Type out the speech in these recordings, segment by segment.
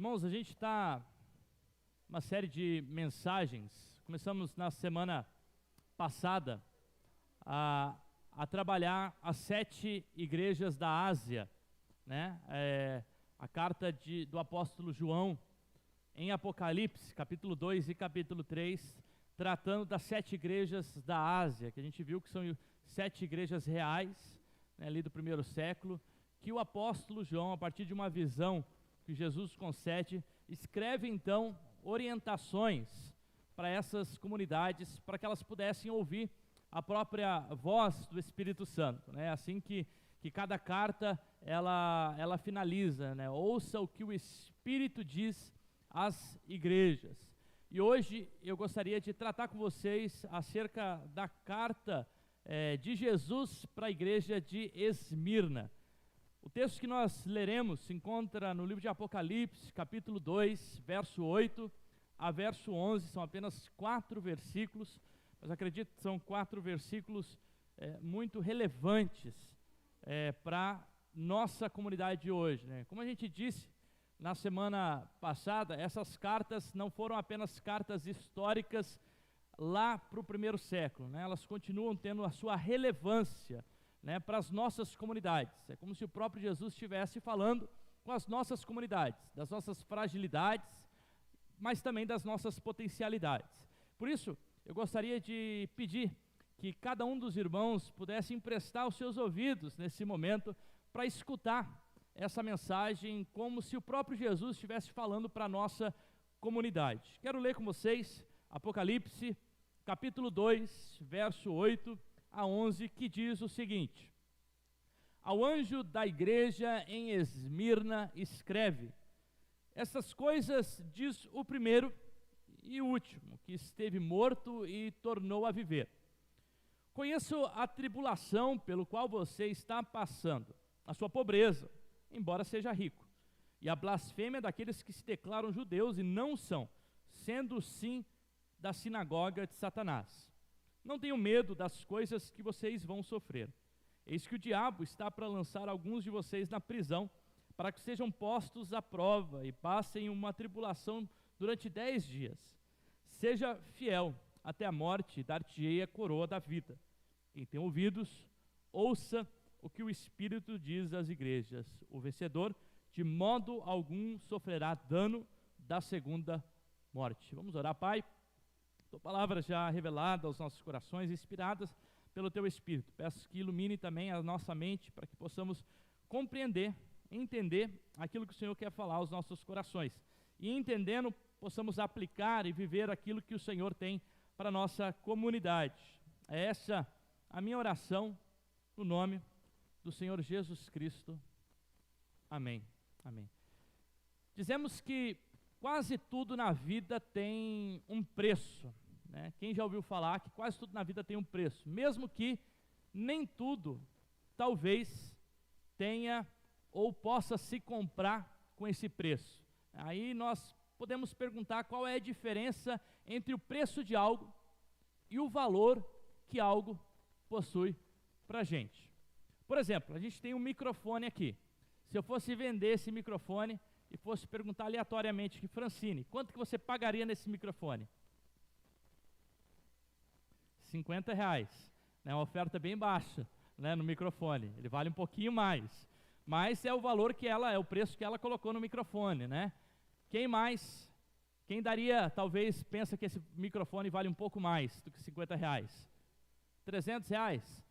Irmãos, a gente está uma série de mensagens. Começamos na semana passada a trabalhar as 7 igrejas da Ásia, né? A carta do apóstolo João em Apocalipse, capítulo 2 e capítulo 3, tratando das 7 igrejas da Ásia, que a gente viu que são 7 igrejas reais, né, ali do primeiro século, que o apóstolo João, a partir de uma visão que Jesus concede, escreve então orientações para essas comunidades, para que elas pudessem ouvir a própria voz do Espírito Santo, né? Assim que cada carta ela finaliza, né? Ouça o que o Espírito diz às igrejas. E hoje eu gostaria de tratar com vocês acerca da carta de Jesus para a igreja de Esmirna. O texto que nós leremos se encontra no livro de Apocalipse, capítulo 2, verso 8 a verso 11, são apenas 4 versículos, mas acredito que são 4 versículos muito relevantes para nossa comunidade de hoje, né? Como a gente disse na semana passada, essas cartas não foram apenas cartas históricas lá para o primeiro século, né? Elas continuam tendo a sua relevância, né, para as nossas comunidades. É como se o próprio Jesus estivesse falando com as nossas comunidades, das nossas fragilidades, mas também das nossas potencialidades. Por isso, eu gostaria de pedir que cada um dos irmãos pudesse emprestar os seus ouvidos nesse momento para escutar essa mensagem como se o próprio Jesus estivesse falando para a nossa comunidade. Quero ler com vocês Apocalipse, capítulo 2, verso 8 a 11, que diz o seguinte: ao anjo da igreja em Esmirna escreve: essas coisas diz o primeiro e o último, que esteve morto e tornou a viver. Conheço a tribulação pelo qual você está passando, a sua pobreza, embora seja rico, e a blasfêmia daqueles que se declaram judeus e não são, sendo sim da sinagoga de Satanás. Não tenham medo das coisas que vocês vão sofrer. Eis que o diabo está para lançar alguns de vocês na prisão, para que sejam postos à prova e passem uma tribulação durante 10 dias. Seja fiel até a morte e dar-te-ei a coroa da vida. Quem tem ouvidos, ouça o que o Espírito diz às igrejas. O vencedor, de modo algum, sofrerá dano da segunda morte. Vamos orar, Pai. Tua palavra já revelada aos nossos corações, inspiradas pelo Teu Espírito. Peço que ilumine também a nossa mente, para que possamos compreender, entender aquilo que o Senhor quer falar aos nossos corações. E entendendo, possamos aplicar e viver aquilo que o Senhor tem para a nossa comunidade. É essa a minha oração, no nome do Senhor Jesus Cristo. Amém. Amém. Dizemos que quase tudo na vida tem um preço, né? Quem já ouviu falar que quase tudo na vida tem um preço, mesmo que nem tudo talvez tenha ou possa se comprar com esse preço. Aí nós podemos perguntar qual é a diferença entre o preço de algo e o valor que algo possui para a gente. Por exemplo, a gente tem um microfone aqui. Se eu fosse vender esse microfone e fosse perguntar aleatoriamente aqui: Francine, quanto que você pagaria nesse microfone? R$50, né? Uma oferta bem baixa, né, no microfone. Ele vale um pouquinho mais, mas é o valor que é o preço que ela colocou no microfone, né? Quem mais? Quem daria, talvez, pensa que esse microfone vale um pouco mais do que R$50? R$300?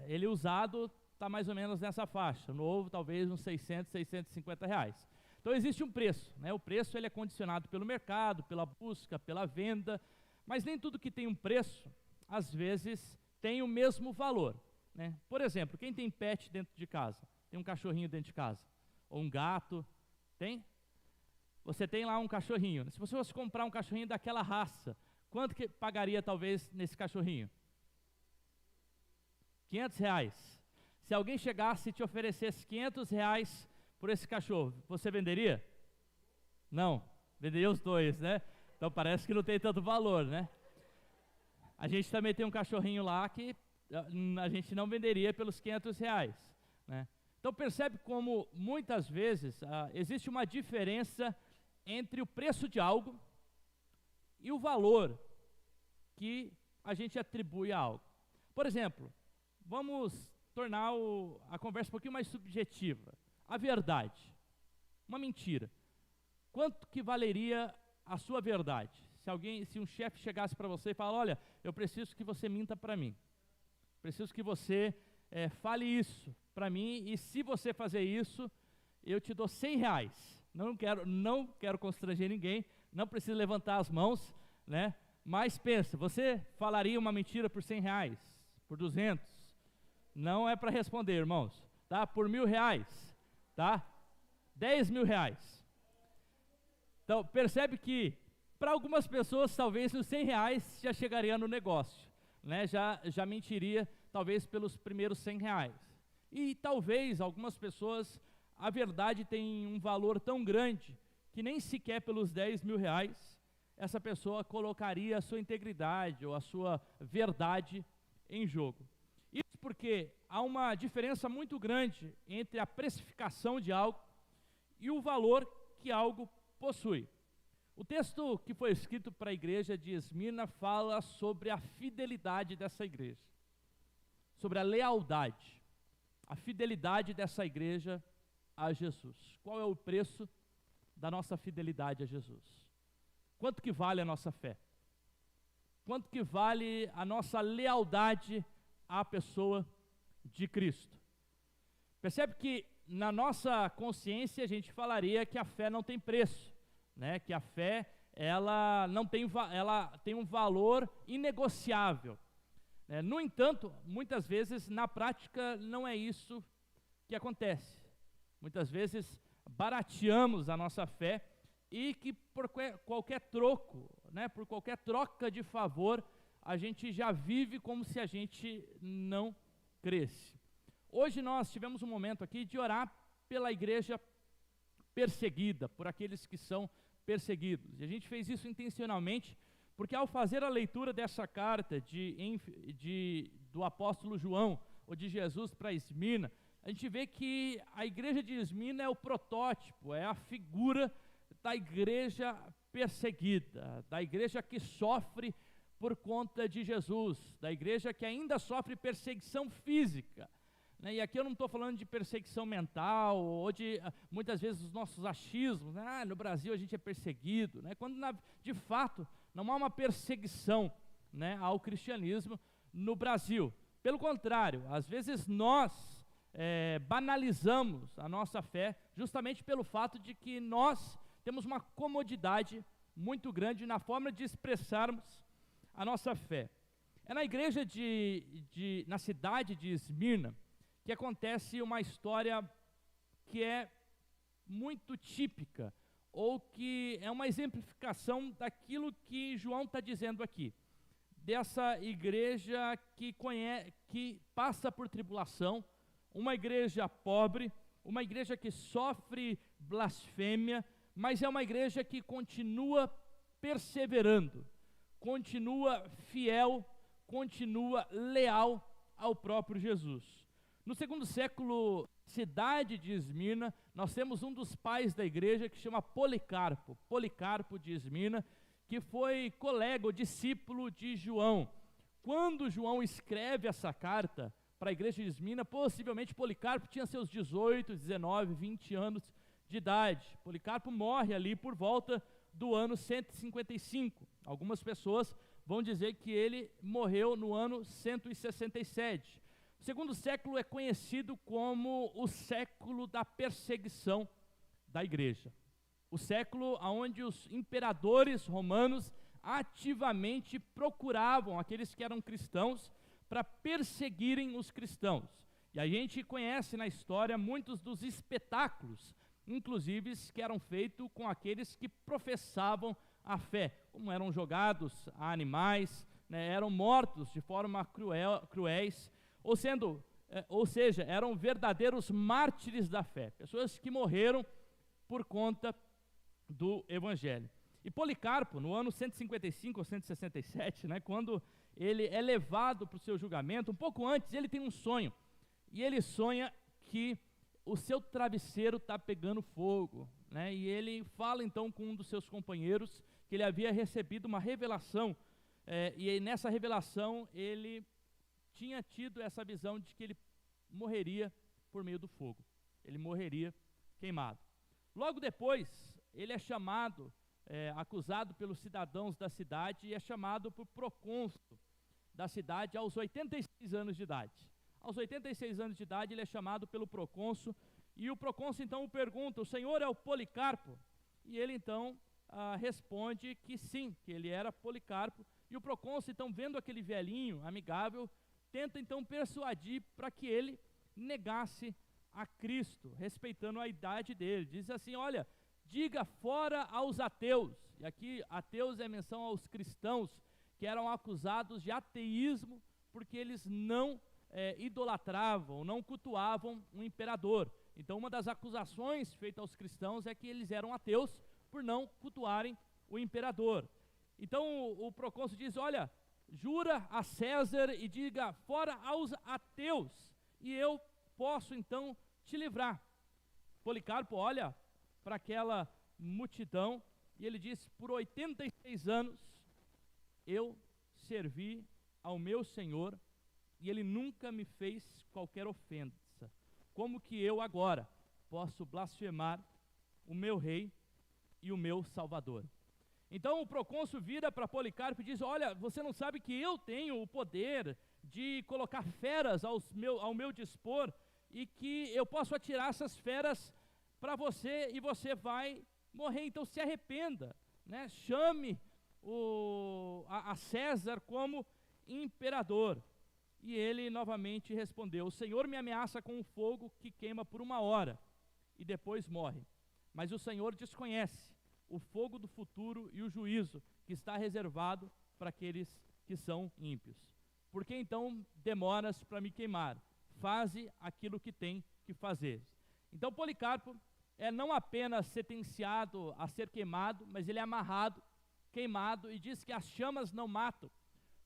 Ele usado está mais ou menos nessa faixa. Novo, talvez uns R$600, R$650. Então existe um preço, né? O preço ele é condicionado pelo mercado, pela busca, pela venda, mas nem tudo que tem um preço, às vezes, tem o mesmo valor, né? Por exemplo, quem tem pet dentro de casa? Tem um cachorrinho dentro de casa? Ou um gato? Tem? Você tem lá um cachorrinho. Se você fosse comprar um cachorrinho daquela raça, quanto que pagaria talvez nesse cachorrinho? R$500. Se alguém chegasse e te oferecesse R$500 por esse cachorro, você venderia? Não, venderia os dois, né? Então parece que não tem tanto valor, né? A gente também tem um cachorrinho lá que a gente não venderia pelos R$500, né? Então percebe como muitas vezes existe uma diferença entre o preço de algo e o valor que a gente atribui a algo. Por exemplo, vamos tornar a conversa um pouquinho mais subjetiva. A verdade, uma mentira. Quanto que valeria a sua verdade? Se um chefe chegasse para você e falasse, olha, eu preciso que você minta para mim. Preciso que você fale isso para mim, e se você fazer isso, eu te dou R$100. Não quero constranger ninguém, não precisa levantar as mãos, né? Mas pensa, você falaria uma mentira por R$100, por 200? Não é para responder, irmãos, tá? Por R$1.000, tá? R$10.000. Então, percebe que para algumas pessoas, talvez os R$100 já chegaria no negócio, né? Já mentiria, talvez pelos primeiros R$100. E talvez algumas pessoas, a verdade tem um valor tão grande que nem sequer pelos R$10.000 essa pessoa colocaria a sua integridade ou a sua verdade em jogo. Isso porque há uma diferença muito grande entre a precificação de algo e o valor que algo possui. O texto que foi escrito para a igreja de Esmirna fala sobre a fidelidade dessa igreja, sobre a lealdade, a fidelidade dessa igreja a Jesus. Qual é o preço da nossa fidelidade a Jesus? Quanto que vale a nossa fé? Quanto que vale a nossa lealdade à pessoa de Cristo? Percebe que na nossa consciência a gente falaria que a fé não tem preço, né? Que a fé ela tem um valor inegociável. No entanto, muitas vezes na prática não é isso que acontece. Muitas vezes barateamos a nossa fé e que por qualquer troco, né, por qualquer troca de favor, a gente já vive como se a gente não cresce. Hoje nós tivemos um momento aqui de orar pela igreja perseguida, por aqueles que são perseguidos. E a gente fez isso intencionalmente, porque ao fazer a leitura dessa carta do apóstolo João, ou de Jesus para Esmirna, a gente vê que a igreja de Esmirna é o protótipo, é a figura da igreja perseguida, da igreja que sofre por conta de Jesus, da igreja que ainda sofre perseguição física. E aqui eu não estou falando de perseguição mental, ou de, muitas vezes, os nossos achismos, né? No Brasil a gente é perseguido, né? Quando de fato não há uma perseguição, né, ao cristianismo no Brasil. Pelo contrário, às vezes nós banalizamos a nossa fé justamente pelo fato de que nós temos uma comodidade muito grande na forma de expressarmos a nossa fé. É na igreja na cidade de Esmirna que acontece uma história que é muito típica, ou que é uma exemplificação daquilo que João está dizendo aqui, dessa igreja que passa por tribulação, uma igreja pobre, uma igreja que sofre blasfêmia, mas é uma igreja que continua perseverando, continua fiel, continua leal ao próprio Jesus. No segundo século, cidade de Esmirna, nós temos um dos pais da igreja que chama Policarpo de Esmirna, que foi colega ou discípulo de João. Quando João escreve essa carta para a igreja de Esmirna, possivelmente Policarpo tinha seus 18, 19, 20 anos de idade. Policarpo morre ali por volta do ano 155. Algumas pessoas vão dizer que ele morreu no ano 167. O segundo século é conhecido como o século da perseguição da igreja. O século onde os imperadores romanos ativamente procuravam aqueles que eram cristãos para perseguirem os cristãos. E a gente conhece na história muitos dos espetáculos, inclusive que eram feitos com aqueles que professavam a fé, como eram jogados a animais, né, eram mortos de forma cruéis, ou seja, eram verdadeiros mártires da fé, pessoas que morreram por conta do Evangelho. E Policarpo, no ano 155 ou 167, né, quando ele é levado para o seu julgamento, um pouco antes ele tem um sonho, e ele sonha que o seu travesseiro está pegando fogo, né? E ele fala então com um dos seus companheiros que ele havia recebido uma revelação, e aí, nessa revelação ele tinha tido essa visão de que ele morreria por meio do fogo, ele morreria queimado. Logo depois, ele é chamado, acusado pelos cidadãos da cidade, e é chamado por procônsul da cidade aos 86 anos de idade. Aos 86 anos de idade, ele é chamado pelo procônsul, e o procônsul então o pergunta: o senhor é o Policarpo? E ele então responde que sim, que ele era Policarpo. E o procônsul então, vendo aquele velhinho amigável, tenta então persuadir para que ele negasse a Cristo, respeitando a idade dele. Diz assim: olha, diga fora aos ateus. E aqui ateus é menção aos cristãos que eram acusados de ateísmo porque eles não idolatravam, não cultuavam um imperador. Então uma das acusações feitas aos cristãos é que eles eram ateus por não cultuarem o imperador. Então o procônsul diz: olha, jura a César e diga fora aos ateus, e eu posso então te livrar. Policarpo olha para aquela multidão e ele diz: por 86 anos eu servi ao meu Senhor e ele nunca me fez qualquer ofensa. Como que eu agora posso blasfemar o meu rei e o meu salvador? Então o procônsul vira para Policarpo e diz: olha, você não sabe que eu tenho o poder de colocar feras ao meu dispor, e que eu posso atirar essas feras para você e você vai morrer. Então se arrependa, né? Chame a César como imperador. E ele novamente respondeu: o Senhor me ameaça com um fogo que queima por 1 hora e depois morre, mas o Senhor desconhece o fogo do futuro e o juízo que está reservado para aqueles que são ímpios. Por que então demoras para me queimar? Faze aquilo que tem que fazer. Então Policarpo é não apenas sentenciado a ser queimado, mas ele é amarrado, queimado, e diz que as chamas não matam.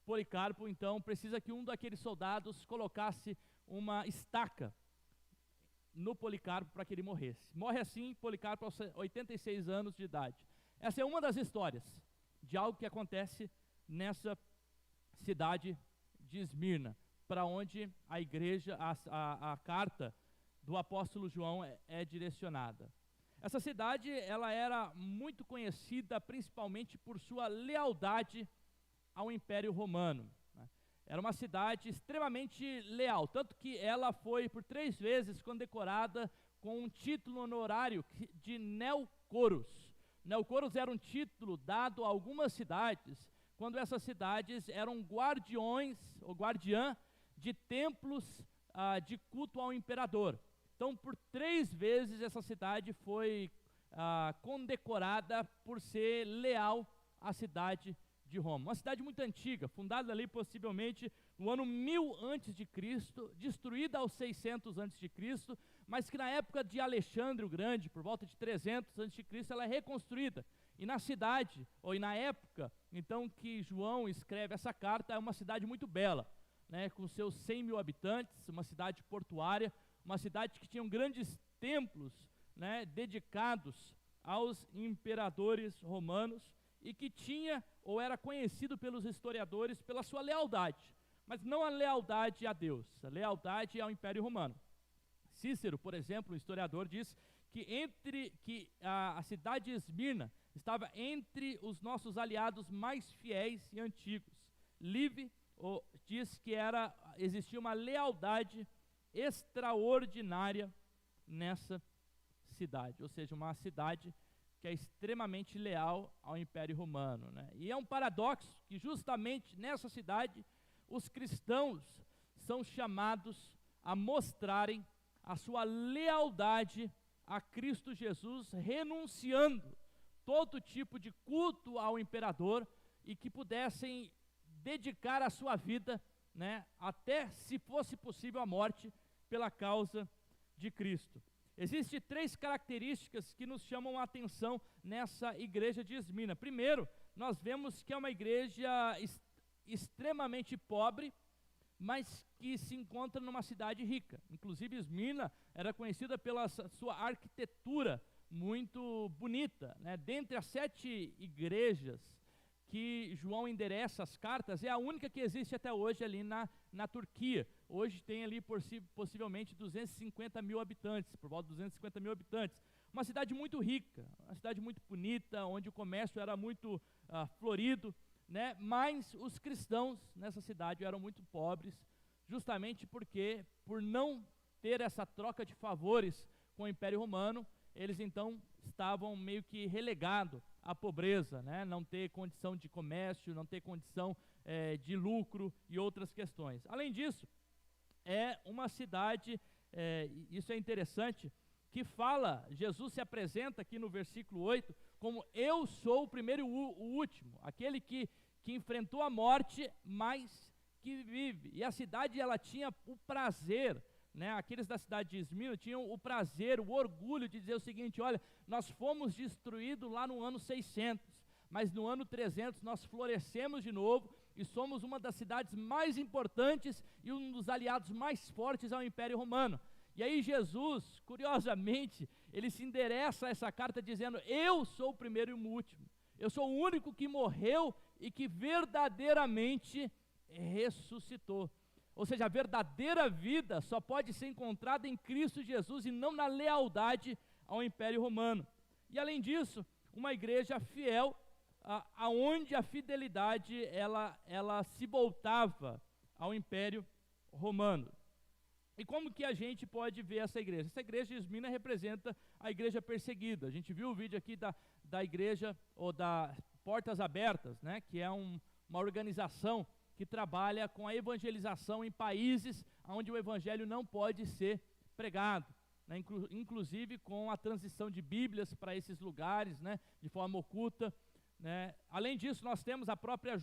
Policarpo então precisa que um daqueles soldados colocasse uma estaca no Policarpo para que ele morresse. Morre assim Policarpo aos 86 anos de idade. Essa é uma das histórias de algo que acontece nessa cidade de Esmirna, para onde a igreja, a carta do apóstolo João é direcionada. Essa cidade, ela era muito conhecida principalmente por sua lealdade ao Império Romano, né? Era uma cidade extremamente leal, tanto que ela foi por 3 vezes condecorada com um título honorário de Neocoros. Neocoros era um título dado a algumas cidades, quando essas cidades eram guardiões, ou guardiã, de templos de culto ao imperador. Então, por 3 vezes essa cidade foi condecorada por ser leal à cidade de Roma. Uma cidade muito antiga, fundada ali possivelmente no ano 1000 a.C., destruída aos 600 a.C., mas que na época de Alexandre o Grande, por volta de 300 a.C., ela é reconstruída. E na cidade, ou na época, então, que João escreve essa carta, é uma cidade muito bela, né, com seus 100 mil habitantes, uma cidade portuária, uma cidade que tinha grandes templos, né, dedicados aos imperadores romanos, e que tinha, ou era conhecido pelos historiadores, pela sua lealdade, mas não a lealdade a Deus, a lealdade ao Império Romano. Cícero, por exemplo, um historiador, diz que a cidade de Esmirna estava entre os nossos aliados mais fiéis e antigos. Livy diz que existia uma lealdade extraordinária nessa cidade, ou seja, uma cidade que é extremamente leal ao Império Romano, né? E é um paradoxo que justamente nessa cidade os cristãos são chamados a mostrarem a sua lealdade a Cristo Jesus, renunciando todo tipo de culto ao imperador, e que pudessem dedicar a sua vida, né, até, se fosse possível, a morte pela causa de Cristo. Existem 3 características que nos chamam a atenção nessa igreja de Esmirna. Primeiro, nós vemos que é uma igreja extremamente pobre, mas que se encontra numa cidade rica. Inclusive Esmirna era conhecida pela sua arquitetura muito bonita, né? Dentre as 7 igrejas que João endereça as cartas, é a única que existe até hoje ali na Turquia. Hoje tem ali possivelmente 250 mil habitantes, por volta de 250 mil habitantes. Uma cidade muito rica, uma cidade muito bonita, onde o comércio era muito florido, né? Mas os cristãos nessa cidade eram muito pobres, justamente porque, por não ter essa troca de favores com o Império Romano, eles então estavam meio que relegados à pobreza, né? Não ter condição de comércio, não ter condição de lucro e outras questões. Além disso, é uma cidade, isso é interessante, que fala, Jesus se apresenta aqui no versículo 8, como eu sou o primeiro e o último, aquele que enfrentou a morte, mas que vive. E a cidade, ela tinha o prazer, né, aqueles da cidade de Esmirna tinham o prazer, o orgulho de dizer o seguinte: olha, nós fomos destruídos lá no ano 600, mas no ano 300 nós florescemos de novo e somos uma das cidades mais importantes e um dos aliados mais fortes ao Império Romano. E aí Jesus, curiosamente, ele se endereça a essa carta dizendo: eu sou o primeiro e o último, eu sou o único que morreu e que verdadeiramente ressuscitou. Ou seja, a verdadeira vida só pode ser encontrada em Cristo Jesus e não na lealdade ao Império Romano. E além disso, uma igreja fiel, aonde a fidelidade ela se voltava ao Império Romano. E como que a gente pode ver essa igreja? Essa igreja de Esmirna representa a igreja perseguida. A gente viu o vídeo aqui da igreja, ou da Portas Abertas, né, que é uma organização que trabalha com a evangelização em países onde o evangelho não pode ser pregado, né, inclusive com a transição de Bíblias para esses lugares, né, de forma oculta, né. Além disso, nós temos a própria a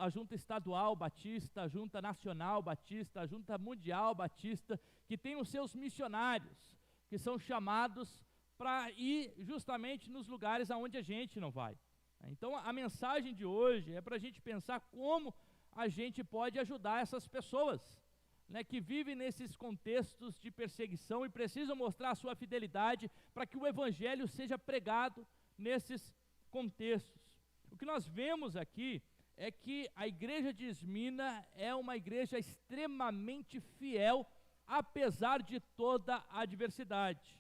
Junta Estadual Batista, a Junta Nacional Batista, a Junta Mundial Batista, que tem os seus missionários, que são chamados para ir justamente nos lugares aonde a gente não vai. Então a mensagem de hoje é para a gente pensar como a gente pode ajudar essas pessoas, né, que vivem nesses contextos de perseguição e precisam mostrar a sua fidelidade para que o evangelho seja pregado nesses contextos. O que nós vemos aqui é que a igreja de Esmirna é uma igreja extremamente fiel, apesar de toda a adversidade.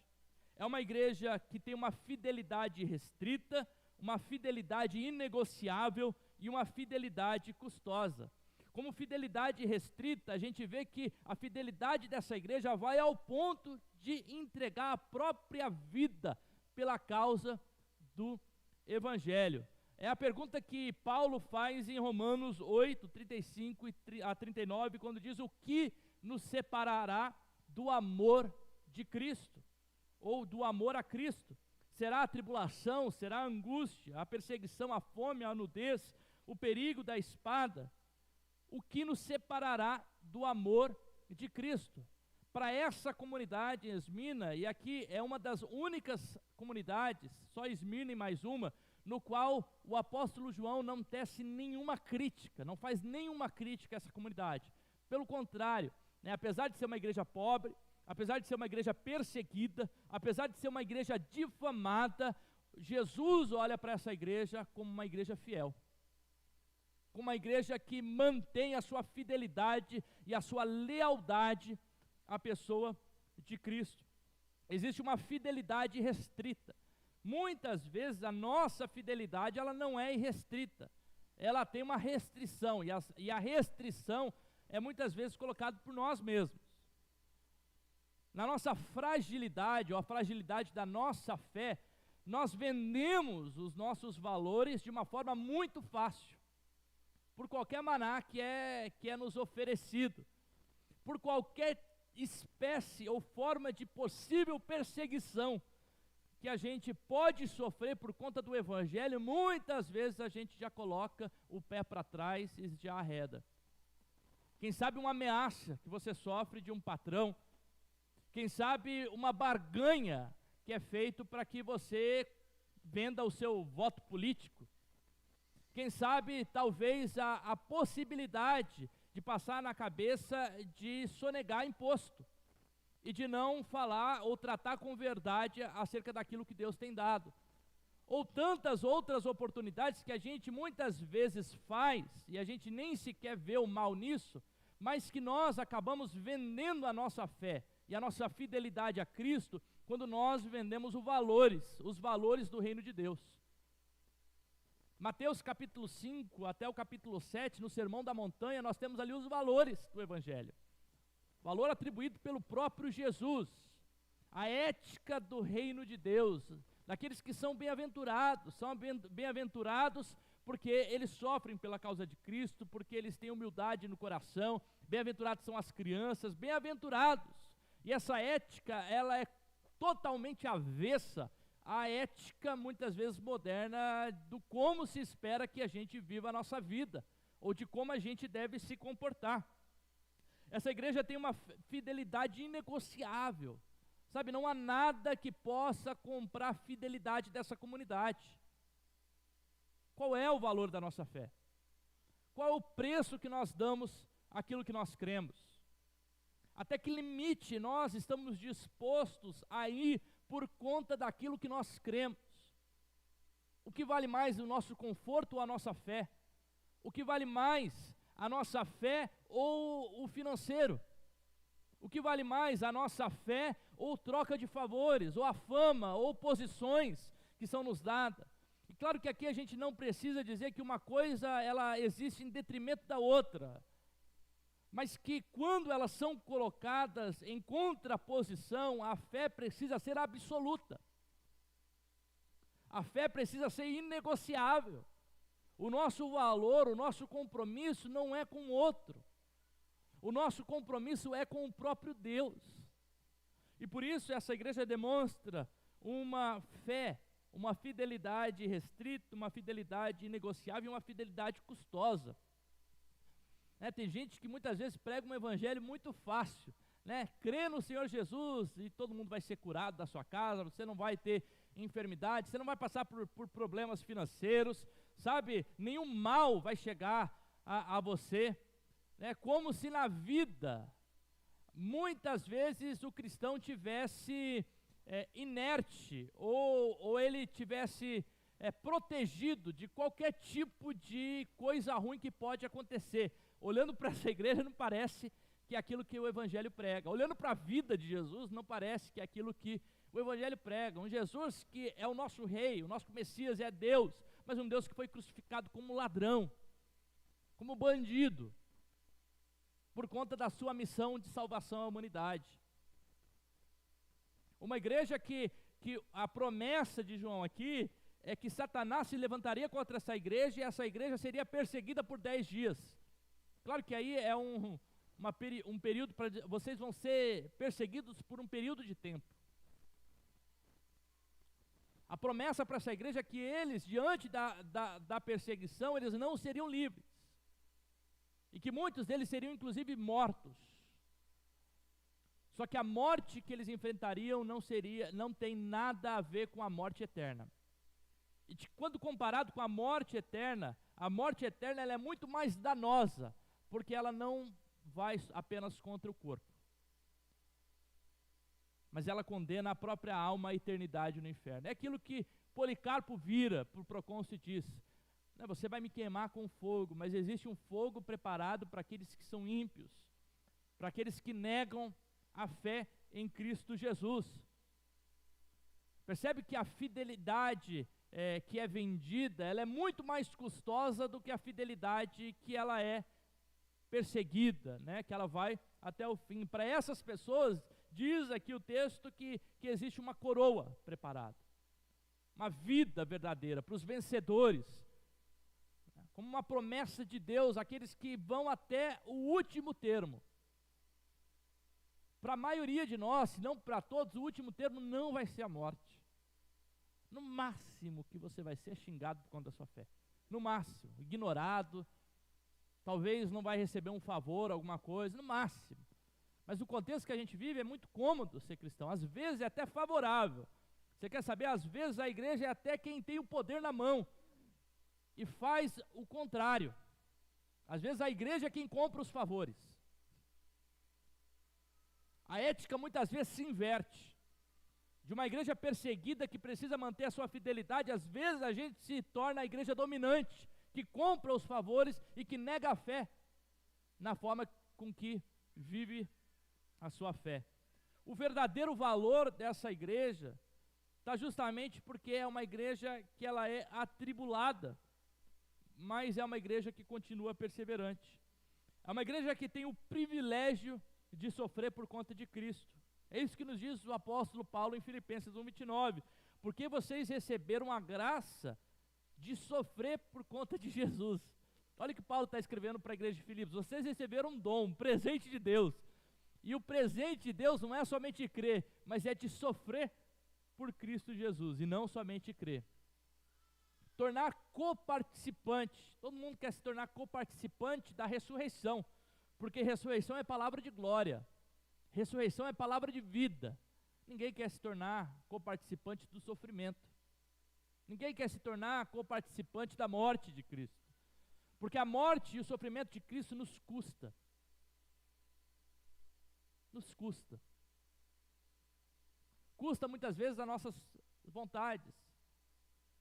É uma igreja que tem uma fidelidade restrita, uma fidelidade inegociável e uma fidelidade custosa. Como fidelidade restrita, a gente vê que a fidelidade dessa igreja vai ao ponto de entregar a própria vida pela causa do Evangelho. É a pergunta que Paulo faz em Romanos 8, 35 a 39, quando diz: o que nos separará do amor de Cristo? Ou do amor a Cristo? Será a tribulação, será a angústia, a perseguição, a fome, a nudez, o perigo da espada? O que nos separará do amor de Cristo? Para essa comunidade Esmirna, e aqui é uma das únicas comunidades, só Esmirna e mais uma, no qual o apóstolo João não tece nenhuma crítica, não faz nenhuma crítica a essa comunidade. Pelo contrário, né, apesar de ser uma igreja pobre, apesar de ser uma igreja perseguida, apesar de ser uma igreja difamada, Jesus olha para essa igreja como uma igreja fiel, como uma igreja que mantém a sua fidelidade e a sua lealdade à pessoa de Cristo. Existe uma fidelidade restrita. Muitas vezes a nossa fidelidade ela não é irrestrita, ela tem uma restrição, e a restrição é muitas vezes colocada por nós mesmos. Na nossa fragilidade, ou a fragilidade da nossa fé, nós vendemos os nossos valores de uma forma muito fácil, por qualquer maná que é nos oferecido, por qualquer espécie ou forma de possível perseguição que a gente pode sofrer por conta do Evangelho. Muitas vezes a gente já coloca o pé para trás e já arreda. Quem sabe uma ameaça que você sofre de um patrão, quem sabe uma barganha que é feito para que você venda o seu voto político, quem sabe talvez a possibilidade de passar na cabeça de sonegar imposto, e de não falar ou tratar com verdade acerca daquilo que Deus tem dado. Ou tantas outras oportunidades que a gente muitas vezes faz, e a gente nem sequer vê o mal nisso, mas que nós acabamos vendendo a nossa fé e a nossa fidelidade a Cristo, quando nós vendemos os valores do reino de Deus. Mateus capítulo 5 até o capítulo 7, no Sermão da Montanha, nós temos ali os valores do Evangelho. Valor atribuído pelo próprio Jesus, a ética do reino de Deus, daqueles que são bem-aventurados porque eles sofrem pela causa de Cristo, porque eles têm humildade no coração, bem-aventurados são as crianças, bem-aventurados. E essa ética, ela é totalmente avessa à ética, muitas vezes moderna, do como se espera que a gente viva a nossa vida, ou de como a gente deve se comportar. Essa igreja tem uma fidelidade inegociável, sabe, não há nada que possa comprar a fidelidade dessa comunidade. Qual é o valor da nossa fé? Qual é o preço que nós damos àquilo que nós cremos? Até que limite nós estamos dispostos a ir por conta daquilo que nós cremos? O que vale mais, o nosso conforto ou a nossa fé? O que vale mais, a nossa fé ou o financeiro? O que vale mais, a nossa fé ou troca de favores, ou a fama, ou posições que são nos dadas? E claro que aqui a gente não precisa dizer que uma coisa ela existe em detrimento da outra, mas que quando elas são colocadas em contraposição, a fé precisa ser absoluta. A fé precisa ser inegociável. O nosso valor, o nosso compromisso não é com o outro. O nosso compromisso é com o próprio Deus. E por isso essa igreja demonstra uma fé, uma fidelidade restrita, uma fidelidade inegociável e uma fidelidade custosa. Tem gente que muitas vezes prega um evangelho muito fácil, crê no Senhor Jesus e todo mundo vai ser curado da sua casa, você não vai ter enfermidade, você não vai passar por problemas financeiros, sabe, nenhum mal vai chegar a você, como se na vida, muitas vezes o cristão tivesse inerte, ou ele tivesse protegido de qualquer tipo de coisa ruim que pode acontecer. Olhando para essa igreja não parece que é aquilo que o Evangelho prega. Olhando para a vida de Jesus não parece que é aquilo que o Evangelho prega. Um Jesus que é o nosso rei, o nosso Messias é Deus, mas um Deus que foi crucificado como ladrão, como bandido, por conta da sua missão de salvação à humanidade. Uma igreja que a promessa de João aqui é que Satanás se levantaria contra essa igreja e essa igreja seria perseguida por 10 dias. Claro que aí é um período para vocês vão ser perseguidos por um período de tempo. A promessa para essa igreja é que eles, diante da perseguição, eles não seriam livres. E que muitos deles seriam inclusive mortos. Só que a morte que eles enfrentariam não tem nada a ver com a morte eterna. E quando comparado com a morte eterna ela é muito mais danosa, porque ela não vai apenas contra o corpo, mas ela condena a própria alma à eternidade no inferno. É aquilo que Policarpo vira para o procônsul e diz: você vai me queimar com fogo, mas existe um fogo preparado para aqueles que são ímpios, para aqueles que negam a fé em Cristo Jesus. Percebe que a fidelidade que é vendida, ela é muito mais custosa do que a fidelidade que ela é perseguida, que ela vai até o fim. Para essas pessoas, diz aqui o texto que existe uma coroa preparada, uma vida verdadeira para os vencedores, como uma promessa de Deus, aqueles que vão até o último termo. Para a maioria de nós, se não para todos, o último termo não vai ser a morte. No máximo que você vai ser xingado por conta da sua fé. No máximo, ignorado, talvez não vai receber um favor, alguma coisa, no máximo. Mas o contexto que a gente vive é muito cômodo ser cristão, às vezes é até favorável. Você quer saber? Às vezes a igreja é até quem tem o poder na mão e faz o contrário. Às vezes a igreja é quem compra os favores. A ética muitas vezes se inverte. De uma igreja perseguida que precisa manter a sua fidelidade, às vezes a gente se torna a igreja dominante, que compra os favores e que nega a fé na forma com que vive a sua fé. O verdadeiro valor dessa igreja está justamente porque é uma igreja que ela é atribulada, mas é uma igreja que continua perseverante. É uma igreja que tem o privilégio de sofrer por conta de Cristo. É isso que nos diz o apóstolo Paulo em Filipenses 1:29. Porque vocês receberam a graça de sofrer por conta de Jesus. Olha o que Paulo está escrevendo para a igreja de Filipos. Vocês receberam um dom, um presente de Deus. E o presente de Deus não é somente crer, mas é de sofrer por Cristo Jesus, e não somente crer. Tornar coparticipante. Todo mundo quer se tornar coparticipante da ressurreição, porque ressurreição é palavra de glória. Ressurreição é palavra de vida. Ninguém quer se tornar coparticipante do sofrimento. Ninguém quer se tornar coparticipante da morte de Cristo. Porque a morte e o sofrimento de Cristo nos custa. Nos custa. Custa muitas vezes as nossas vontades.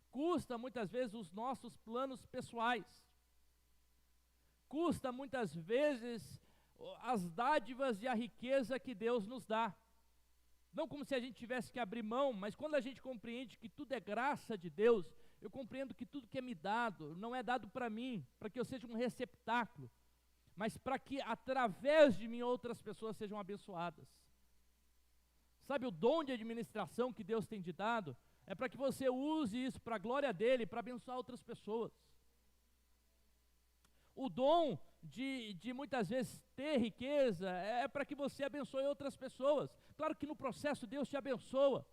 Custa muitas vezes os nossos planos pessoais. Custa muitas vezes as dádivas e a riqueza que Deus nos dá. Não como se a gente tivesse que abrir mão, mas quando a gente compreende que tudo é graça de Deus, eu compreendo que tudo que é me dado, não é dado para mim, para que eu seja um receptáculo, mas para que através de mim outras pessoas sejam abençoadas. Sabe o dom de administração que Deus tem te dado? É para que você use isso para a glória dele, para abençoar outras pessoas. O dom de muitas vezes ter riqueza é para que você abençoe outras pessoas. Claro que no processo Deus te abençoa,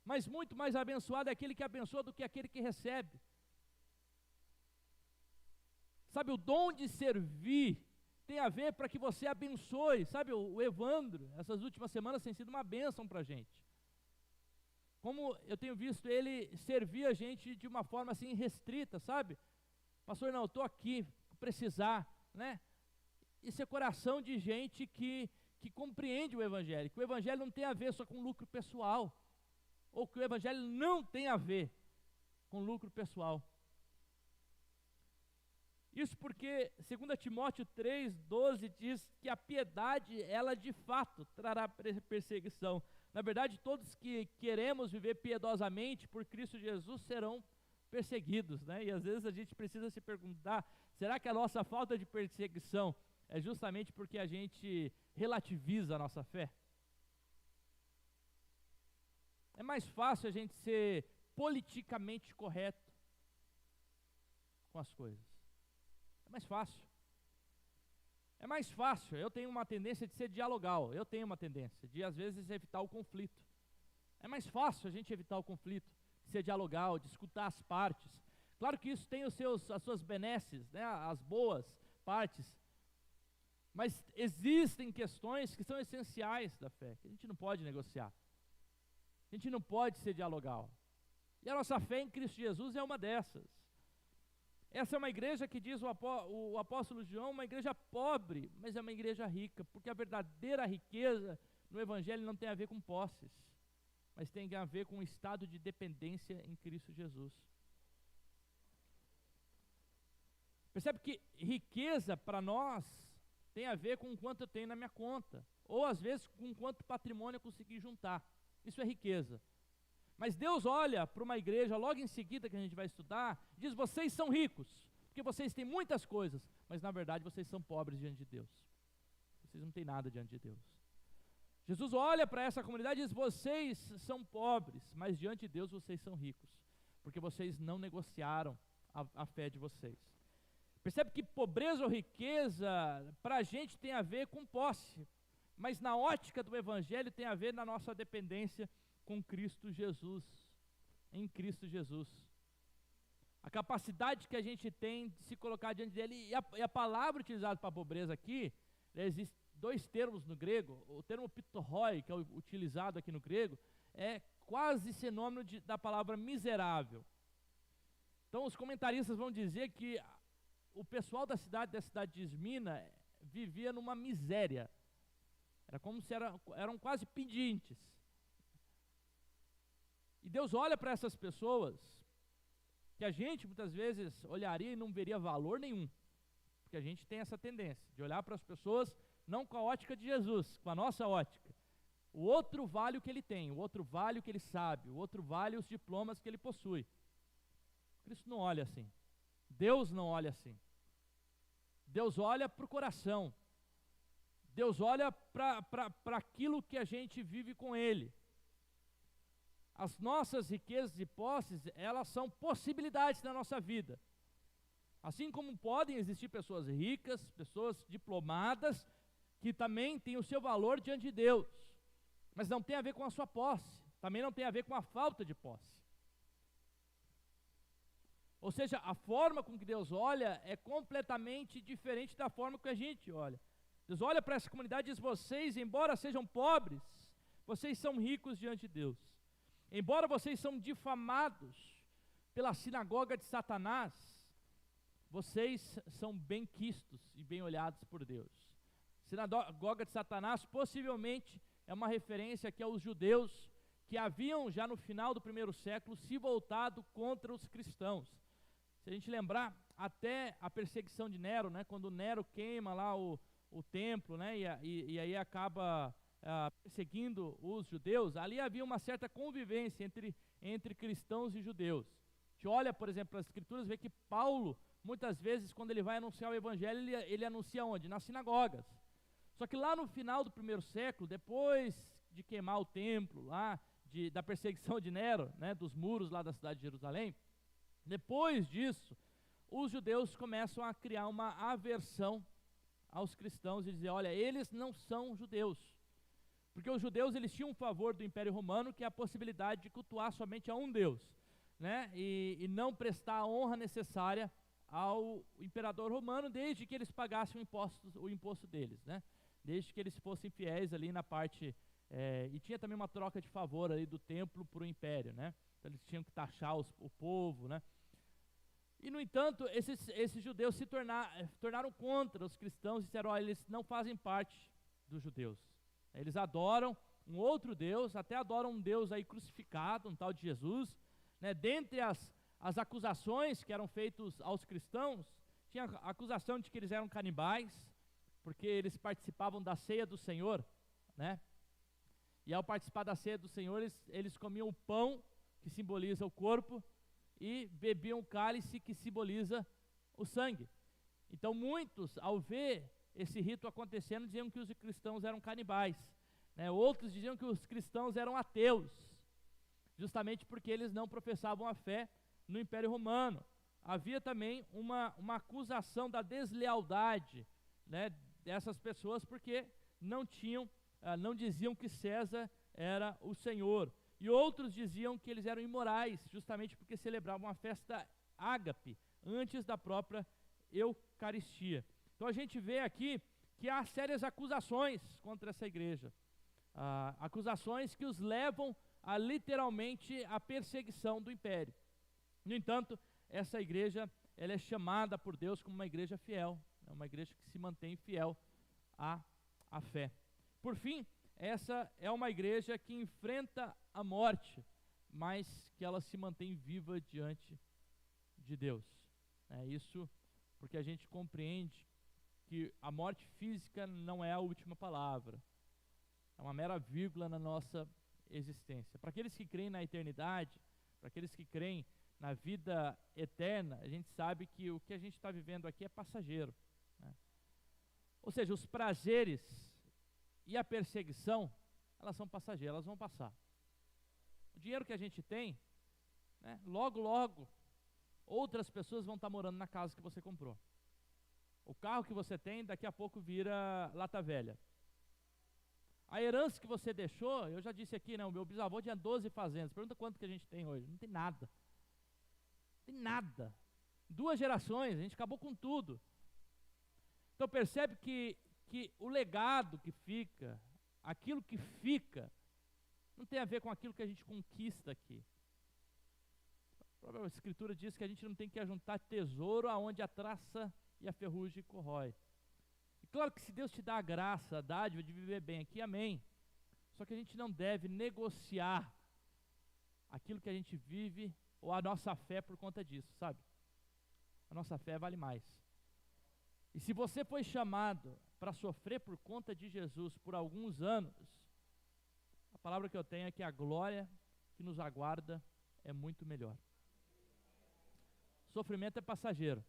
mas muito mais abençoado é aquele que abençoa do que aquele que recebe. Sabe, o dom de servir tem a ver para que você abençoe. Sabe, o Evandro, essas últimas semanas tem sido uma bênção para a gente. Como eu tenho visto ele servir a gente de uma forma assim restrita, sabe? Pastor, não, eu estou aqui, precisar, né? Isso é coração de gente que compreende o Evangelho, que o Evangelho não tem a ver só com lucro pessoal, ou que o Evangelho não tem a ver com lucro pessoal. Isso porque 2 Timóteo 3:12 diz que a piedade, ela de fato trará perseguição. Na verdade, todos que queremos viver piedosamente por Cristo Jesus serão perseguidos, né? E às vezes a gente precisa se perguntar, será que a nossa falta de perseguição é justamente porque a gente relativiza a nossa fé? É mais fácil a gente ser politicamente correto com as coisas. É mais fácil. É mais fácil. Eu tenho uma tendência de ser dialogal. Eu tenho uma tendência de, às vezes, evitar o conflito. É mais fácil a gente evitar o conflito, de ser dialogal, de escutar as partes. Claro que isso tem as suas benesses, né, as boas partes. Mas existem questões que são essenciais da fé, que a gente não pode negociar. A gente não pode ser dialogal. E a nossa fé em Cristo Jesus é uma dessas. Essa é uma igreja que diz o apóstolo João, uma igreja pobre, mas é uma igreja rica, porque a verdadeira riqueza no Evangelho não tem a ver com posses, mas tem a ver com um estado de dependência em Cristo Jesus. Percebe que riqueza para nós tem a ver com o quanto eu tenho na minha conta, ou às vezes com quanto patrimônio eu consegui juntar. Isso é riqueza. Mas Deus olha para uma igreja, logo em seguida que a gente vai estudar, diz: vocês são ricos, porque vocês têm muitas coisas, mas na verdade vocês são pobres diante de Deus. Vocês não têm nada diante de Deus. Jesus olha para essa comunidade e diz: vocês são pobres, mas diante de Deus vocês são ricos, porque vocês não negociaram a fé de vocês. Percebe que pobreza ou riqueza para a gente tem a ver com posse, mas na ótica do Evangelho tem a ver na nossa dependência com Cristo Jesus, em Cristo Jesus. A capacidade que a gente tem de se colocar diante dele, e a palavra utilizada para a pobreza aqui, existem dois termos no grego. O termo pitoroi, que é utilizado aqui no grego, é quase sinônimo da palavra miserável. Então os comentaristas vão dizer que o pessoal da cidade de Esmina vivia numa miséria. Era como se eram quase pedintes. E Deus olha para essas pessoas que a gente muitas vezes olharia e não veria valor nenhum. Porque a gente tem essa tendência de olhar para as pessoas não com a ótica de Jesus, com a nossa ótica. O outro vale o que ele tem, o outro vale o que ele sabe, o outro vale os diplomas que ele possui. Cristo não olha assim. Deus não olha assim. Deus olha para o coração. Deus olha para aquilo que a gente vive com Ele. As nossas riquezas e posses, elas são possibilidades na nossa vida. Assim como podem existir pessoas ricas, pessoas diplomadas, que também têm o seu valor diante de Deus, mas não tem a ver com a sua posse, também não tem a ver com a falta de posse. Ou seja, a forma com que Deus olha é completamente diferente da forma que a gente olha. Deus olha para essa comunidade e diz: vocês, embora sejam pobres, vocês são ricos diante de Deus. Embora vocês são difamados pela sinagoga de Satanás, vocês são bem quistos e bem olhados por Deus. Sinagoga de Satanás possivelmente é uma referência aqui aos judeus que haviam já no final do primeiro século se voltado contra os cristãos. Se a gente lembrar, até a perseguição de Nero, né, quando Nero queima lá o templo, né, e aí acaba perseguindo os judeus, ali havia uma certa convivência entre cristãos e judeus. A gente olha, por exemplo, as escrituras, vê que Paulo, muitas vezes, quando ele vai anunciar o evangelho, ele anuncia onde? Nas sinagogas. Só que lá no final do primeiro século, depois de queimar o templo, lá da perseguição de Nero, né, dos muros lá da cidade de Jerusalém, depois disso, os judeus começam a criar uma aversão aos cristãos e dizer: olha, eles não são judeus. Porque os judeus, eles tinham um favor do Império Romano, que é a possibilidade de cultuar somente a um Deus, né, e não prestar a honra necessária ao imperador romano, desde que eles pagassem o imposto deles, né, desde que eles fossem fiéis ali na parte, e tinha também uma troca de favor ali do templo para o império, né, então eles tinham que taxar o povo, né. E no entanto, esses judeus se tornaram contra os cristãos e disseram: olha, eles não fazem parte dos judeus. Eles adoram um outro Deus, até adoram um Deus aí crucificado, um tal de Jesus, né? Dentre as acusações que eram feitas aos cristãos, tinha a acusação de que eles eram canibais, porque eles participavam da ceia do Senhor, né? E ao participar da ceia do Senhor, eles comiam o pão, que simboliza o corpo, e bebiam o cálice, que simboliza o sangue. Então muitos, ao ver esse rito acontecendo, diziam que os cristãos eram canibais, né? Outros diziam que os cristãos eram ateus, justamente porque eles não professavam a fé no Império Romano. Havia também uma acusação da deslealdade, né, dessas pessoas, porque não diziam que César era o Senhor. E outros diziam que eles eram imorais, justamente porque celebravam a festa ágape, antes da própria Eucaristia. Então a gente vê aqui que há sérias acusações contra essa igreja, acusações que os levam a literalmente a perseguição do império. No entanto, essa igreja, ela é chamada por Deus como uma igreja fiel, é uma igreja que se mantém fiel à fé. Por fim, essa é uma igreja que enfrenta a morte, mas que ela se mantém viva diante de Deus. É isso porque a gente compreende que a morte física não é a última palavra, é uma mera vírgula na nossa existência. Para aqueles que creem na eternidade, para aqueles que creem na vida eterna, a gente sabe que o que a gente está vivendo aqui é passageiro, né? Ou seja, os prazeres e a perseguição, elas são passageiras, elas vão passar. O dinheiro que a gente tem, né, logo, outras pessoas vão estar morando na casa que você comprou. O carro que você tem, daqui a pouco vira lata velha. A herança que você deixou, eu já disse aqui, né, o meu bisavô tinha 12 fazendas. Pergunta quanto que a gente tem hoje. Não tem nada. Não tem nada. 2 gerações, a gente acabou com tudo. Então percebe que o legado que fica, aquilo que fica, não tem a ver com aquilo que a gente conquista aqui. A própria Escritura diz que a gente não tem que ajuntar tesouro aonde a traça e a ferrugem corrói. E claro que se Deus te dá a graça, a dádiva de viver bem aqui, amém. Só que a gente não deve negociar aquilo que a gente vive ou a nossa fé por conta disso, sabe? A nossa fé vale mais. E se você foi chamado para sofrer por conta de Jesus por alguns anos, a palavra que eu tenho é que a glória que nos aguarda é muito melhor. Sofrimento é passageiro.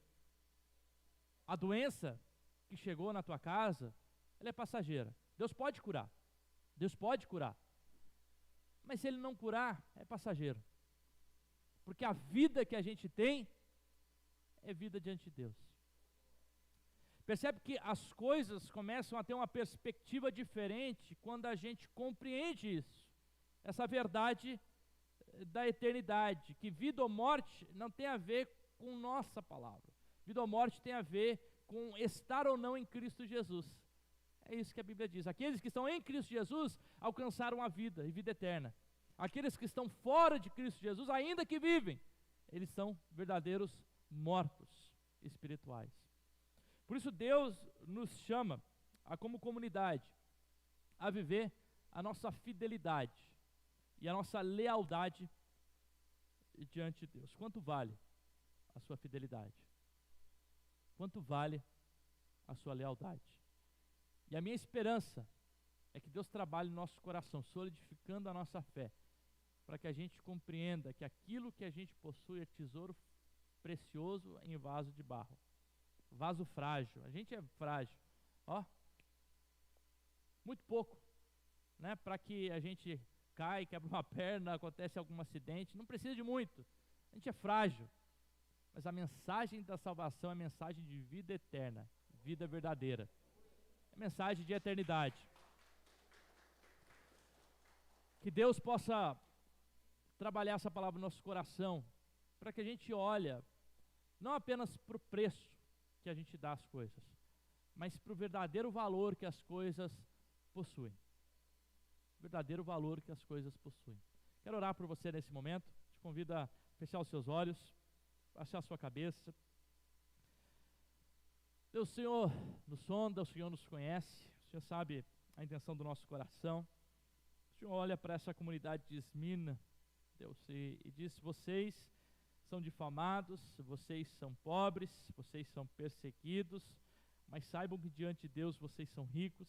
A doença que chegou na tua casa, ela é passageira. Deus pode curar. Deus pode curar. Mas se Ele não curar, é passageiro. Porque a vida que a gente tem é vida diante de Deus. Percebe que as coisas começam a ter uma perspectiva diferente quando a gente compreende isso. Essa verdade da eternidade, que vida ou morte não tem a ver com nossa palavra. Vida ou morte tem a ver com estar ou não em Cristo Jesus. É isso que a Bíblia diz. Aqueles que estão em Cristo Jesus alcançaram a vida e vida eterna. Aqueles que estão fora de Cristo Jesus, ainda que vivem, eles são verdadeiros mortos espirituais. Por isso Deus nos chama, como comunidade, a viver a nossa fidelidade e a nossa lealdade diante de Deus. Quanto vale a sua fidelidade? Quanto vale a sua lealdade? E a minha esperança é que Deus trabalhe no nosso coração, solidificando a nossa fé, para que a gente compreenda que aquilo que a gente possui é tesouro precioso em vaso de barro. Vaso frágil. A gente é frágil. Ó, muito pouco, né? Para que a gente cai, quebra uma perna, acontece algum acidente. Não precisa de muito. A gente é frágil. Mas a mensagem da salvação é a mensagem de vida eterna, vida verdadeira. É mensagem de eternidade. Que Deus possa trabalhar essa palavra no nosso coração, para que a gente olhe não apenas para o preço que a gente dá às coisas, mas para o verdadeiro valor que as coisas possuem. Verdadeiro valor que as coisas possuem. Quero orar por você nesse momento. Te convido a fechar os seus olhos, baixar a sua cabeça. Deus, o Senhor nos sonda, o Senhor nos conhece, o Senhor sabe a intenção do nosso coração. O Senhor olha para essa comunidade de Esmina, Deus, e diz: vocês são difamados, vocês são pobres, vocês são perseguidos, mas saibam que diante de Deus vocês são ricos,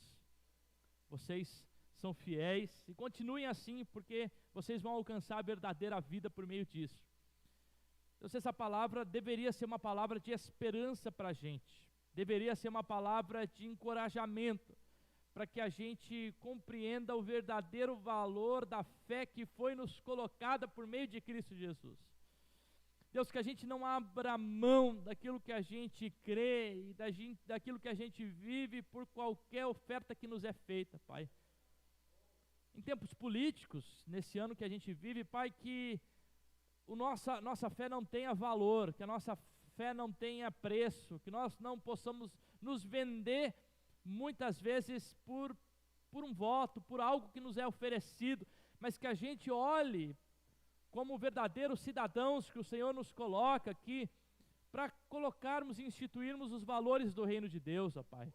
vocês são fiéis, e continuem assim, porque vocês vão alcançar a verdadeira vida por meio disso. Deus, essa palavra deveria ser uma palavra de esperança para a gente, deveria ser uma palavra de encorajamento, para que a gente compreenda o verdadeiro valor da fé que foi nos colocada por meio de Cristo Jesus. Deus, que a gente não abra mão daquilo que a gente crê e daquilo que a gente vive por qualquer oferta que nos é feita, Pai. Em tempos políticos, nesse ano que a gente vive, Pai, que nossa fé não tenha valor, que a nossa fé não tenha preço, que nós não possamos nos vender muitas vezes por um voto, por algo que nos é oferecido, mas que a gente olhe como verdadeiros cidadãos que o Senhor nos coloca aqui, para colocarmos e instituirmos os valores do reino de Deus, ó Pai.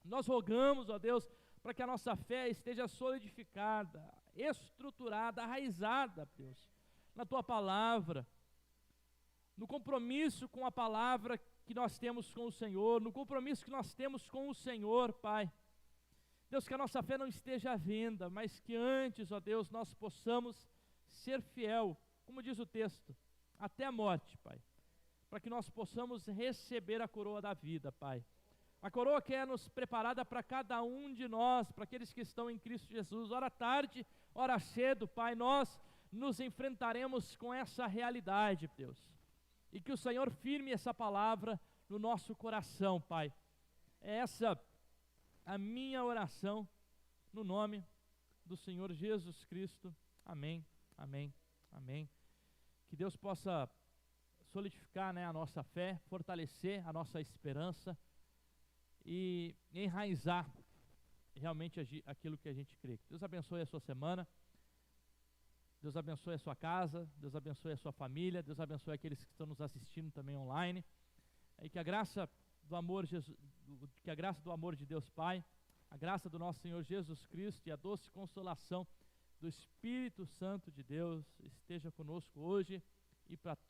Nós rogamos, ó Deus, para que a nossa fé esteja solidificada, estruturada, arraizada, Deus, na Tua palavra, no compromisso com a palavra que nós temos com o Senhor, no compromisso que nós temos com o Senhor, Pai. Deus, que a nossa fé não esteja à venda, mas que antes, ó Deus, nós possamos ser fiel, como diz o texto, até a morte, Pai, para que nós possamos receber a coroa da vida, Pai. A coroa que é nos preparada para cada um de nós, para aqueles que estão em Cristo Jesus, ora tarde, ora cedo, Pai, nós nos enfrentaremos com essa realidade, Deus, e que o Senhor firme essa palavra no nosso coração, Pai. É essa a minha oração, no nome do Senhor Jesus Cristo. Amém, amém, amém. Que Deus possa solidificar, né, a nossa fé, fortalecer a nossa esperança e enraizar realmente aquilo que a gente crê. Deus abençoe a sua semana, Deus abençoe a sua casa, Deus abençoe a sua família, Deus abençoe aqueles que estão nos assistindo também online, e que a graça do amor, que a graça do amor de Deus Pai, a graça do nosso Senhor Jesus Cristo e a doce consolação do Espírito Santo de Deus esteja conosco hoje e para todos.